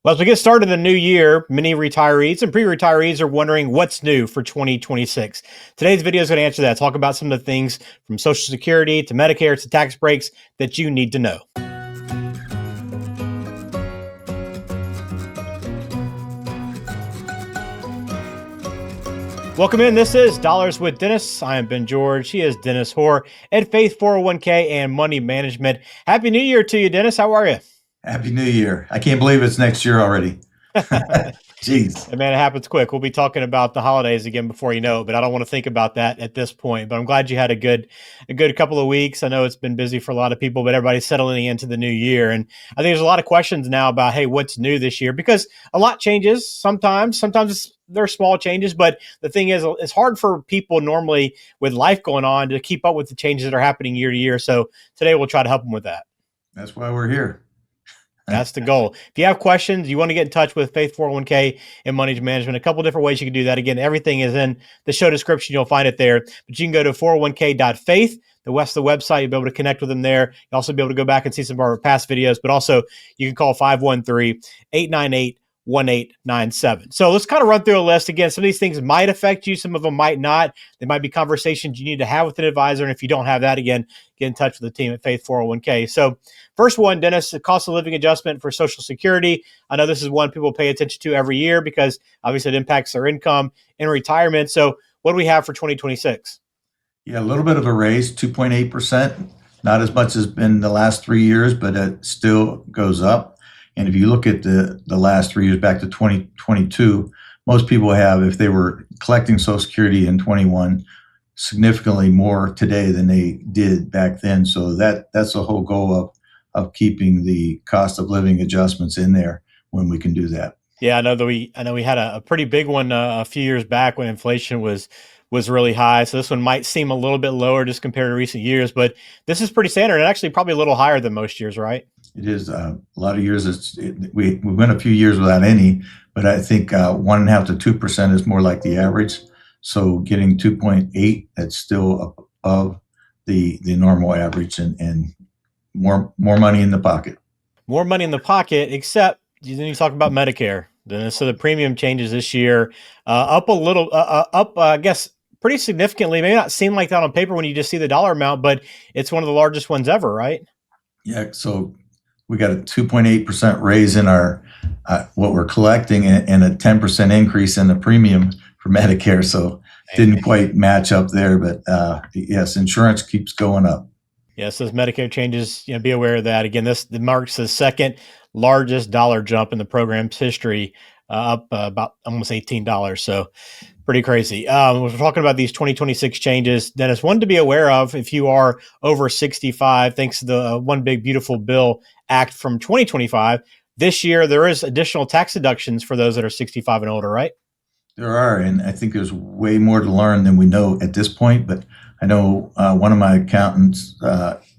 Well, as we get started in the new year, many retirees and pre-retirees are wondering what's new for 2026. Today's video is going to answer that. Talk about some of the things from Social Security to Medicare to tax breaks that you need to know. Welcome in. This is Dollars with Dennis. I am Ben George. He is Dennis Hoare at Faith 401k and Money Management. Happy New Year to you, Dennis. How are you? Happy New Year. I can't believe it's next year already. Jeez. Man, it happens quick. We'll be talking about the holidays again before you know it, but I don't want to think about that at this point. But I'm glad you had a good couple of weeks. I know it's been busy for a lot of people, but everybody's settling into the new year. And I think there's a lot of questions now about, hey, what's new this year? Because a lot changes sometimes. Sometimes they're small changes, but the thing is, it's hard for people normally with life going on to keep up with the changes that are happening year to year. So today we'll try to help them with that. That's why we're here. That's the goal. If you have questions, you want to get in touch with Faith 401k and Money Management, a couple different ways you can do that. Again, everything is in the show description. You'll find it there. But you can go to 401k.faith, the website. You'll be able to connect with them there. You'll also be able to go back and see some of our past videos, but also you can call 513-898-1897. So let's kind of run through a list. Again, some of these things might affect you. Some of them might not. They might be conversations you need to have with an advisor. And if you don't have that, again, get in touch with the team at Faith 401k. So first one, Dennis, the cost of living adjustment for Social Security. I know this is one people pay attention to every year because obviously it impacts their income in retirement. So what do we have for 2026? Yeah, a little bit of a raise, 2.8%. Not as much as been the last 3 years, but it still goes up. And if you look at the last 3 years back to 2022, most people have, if they were collecting Social Security in 21, significantly more today than they did back then. So that's the whole goal of keeping the cost of living adjustments in there when we can do that. Yeah, I know we had a pretty big one a few years back when inflation was really high. So this one might seem a little bit lower just compared to recent years, but this is pretty standard and actually probably a little higher than most years, right? It is a lot of years. We went a few years without any, but I think 1.5% to 2% is more like the average. So getting 2.8, that's still above the normal average and more money in the pocket. More money in the pocket, except then you talk about Medicare. So the premium changes this year up a little, I guess, pretty significantly. Maybe not seem like that on paper when you just see the dollar amount, but it's one of the largest ones ever, right? Yeah. So we got a 2.8% raise in our what we're collecting and a 10% increase in the premium for Medicare. So didn't quite match up there, but yes, insurance keeps going up. Yes, those Medicare changes, be aware of that. Again, this marks the second largest dollar jump in the program's history, up about almost $18. So pretty crazy. We're talking about these 2026 changes. Dennis, one to be aware of if you are over 65, thanks to the One Big Beautiful Bill Act from 2025. This year, there is additional tax deductions for those that are 65 and older, right? There are, and I think there's way more to learn than we know at this point. But I know one of my accountants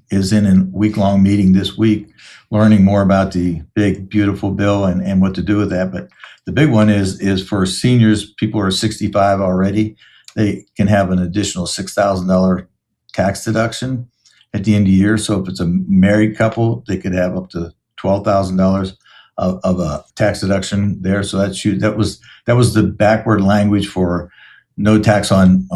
is in a week-long meeting this week, learning more about the big, beautiful bill and what to do with that. But the big one is for seniors, people who are 65 already, they can have an additional $6,000 tax deduction at the end of the year. So if it's a married couple, they could have up to $12,000 of a tax deduction there. So that's huge. That was the backward language for no tax on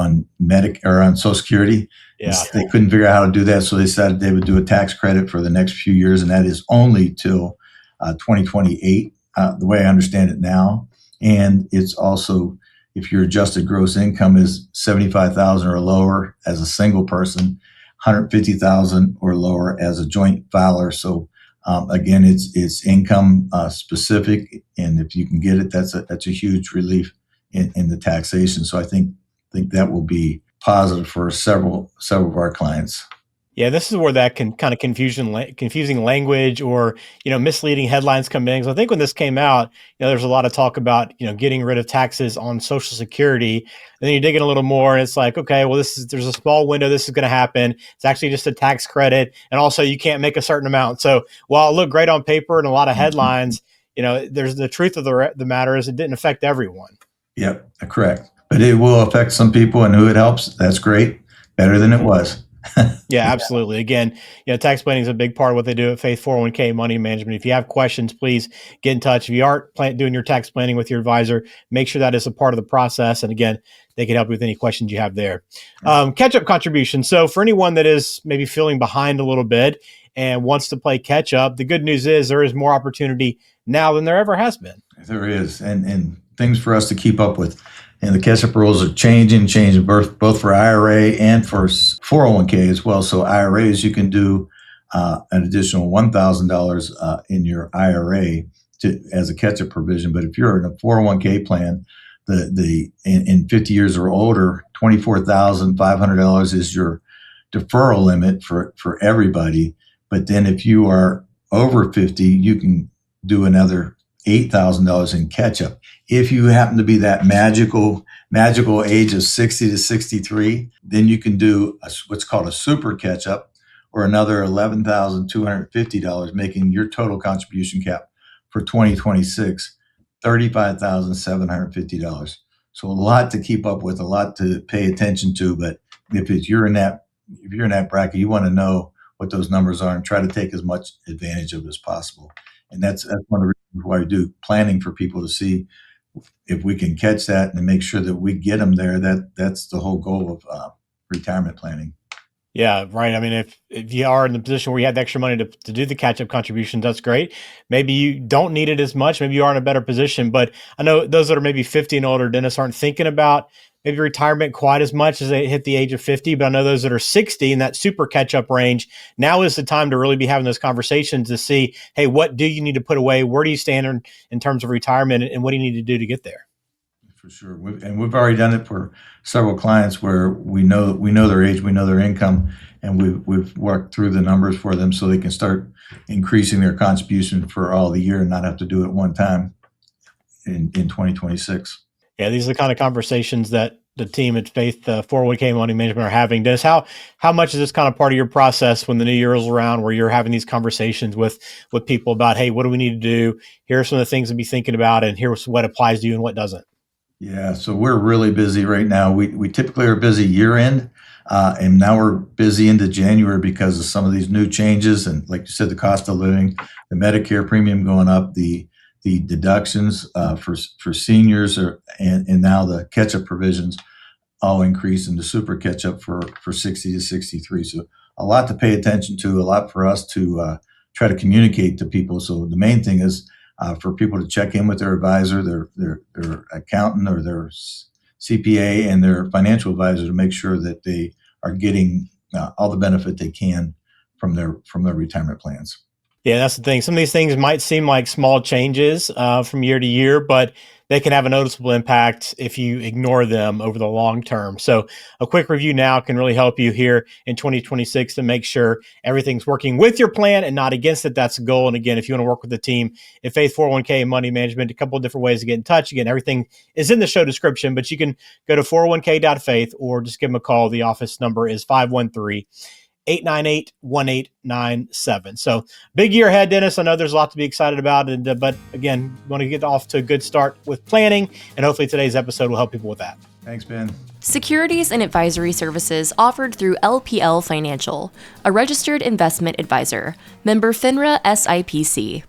Medicare or on Social Security. Yeah. They couldn't figure out how to do that, so they decided they would do a tax credit for the next few years, and that is only till 2028, the way I understand it now. And it's also, if your adjusted gross income is $75,000 or lower as a single person, $150,000 or lower as a joint filer. So again, it's income specific, and if you can get it, that's a huge relief in the taxation. So I think that will be positive for several of our clients. Yeah, this is where that can kind of confusing language or misleading headlines come in. So I think when this came out, there's a lot of talk about getting rid of taxes on Social Security, and then you dig in a little more, and it's like, okay, well, there's a small window. This is going to happen. It's actually just a tax credit, and also you can't make a certain amount. So while it looked great on paper and a lot of headlines, there's the truth of the matter is it didn't affect everyone. Yep, correct. But it will affect some people, and who it helps, that's great. Better than it was. Yeah, absolutely. Again, tax planning is a big part of what they do at Faith 401k Money Management. If you have questions, please get in touch. If you aren't doing your tax planning with your advisor, make sure that is a part of the process. And again, they can help you with any questions you have there. Catch-up contribution. So for anyone that is maybe feeling behind a little bit and wants to play catch-up, the good news is there is more opportunity now than there ever has been. There is, and things for us to keep up with. And the catch-up rules are changing both for IRA and for 401k as well. So IRAs, you can do an additional $1,000 in your IRA as a catch-up provision. But if you're in a 401k plan, in 50 years or older, $24,500 is your deferral limit for everybody. But then if you are over 50, you can do another $8,000 in catch-up. If you happen to be that magical age of 60 to 63, then you can do what's called a super catch-up, or another $11,250, making your total contribution cap for 2026 $35,750. So a lot to keep up with, a lot to pay attention to. But if you're in that bracket, you want to know what those numbers are and try to take as much advantage of it as possible. And that's one of the reasons why we do planning for people, to see if we can catch that and make sure that we get them there. That's the whole goal of retirement planning. Yeah, right. I mean, if you are in the position where you have the extra money to do the catch-up contributions, that's great. Maybe you don't need it as much. Maybe you are in a better position. But I know those that are maybe 50 and older, dentists, aren't thinking about maybe retirement quite as much as they hit the age of 50. But I know those that are 60 in that super catch-up range, now is the time to really be having those conversations to see, hey, what do you need to put away? Where do you stand in terms of retirement, and what do you need to do to get there? For sure. We've already done it for several clients where we know their age, we know their income, and we've worked through the numbers for them so they can start increasing their contribution for all the year and not have to do it one time in 2026. Yeah, these are the kind of conversations that the team at Faith 401k Money Management are having. Dennis, how much is this kind of part of your process when the new year is around, where you're having these conversations with people about, hey, what do we need to do? Here are some of the things to be thinking about, and here's what applies to you and what doesn't. Yeah, so we're really busy right now. We typically are busy year end, and now we're busy into January because of some of these new changes. And like you said, the cost of living, the Medicare premium going up, the deductions for seniors, and now the catch-up provisions all increase, and the super catch-up for 60 to 63. So a lot to pay attention to, a lot for us to try to communicate to people. So the main thing is for people to check in with their advisor, their accountant, or their CPA, and their financial advisor, to make sure that they are getting all the benefit they can from their retirement plans. Yeah, that's the thing. Some of these things might seem like small changes from year to year, but they can have a noticeable impact if you ignore them over the long term. So a quick review now can really help you here in 2026 to make sure everything's working with your plan and not against it. That's the goal. And again, if you want to work with the team at Faith 401k Money Management, a couple of different ways to get in touch. Again, everything is in the show description, but you can go to 401k.faith or just give them a call. The office number is 513-898-1897. So big year ahead, Dennis. I know there's a lot to be excited about, but again, want to get off to a good start with planning, and hopefully today's episode will help people with that. Thanks, Ben. Securities and advisory services offered through LPL Financial, a registered investment advisor, member FINRA SIPC.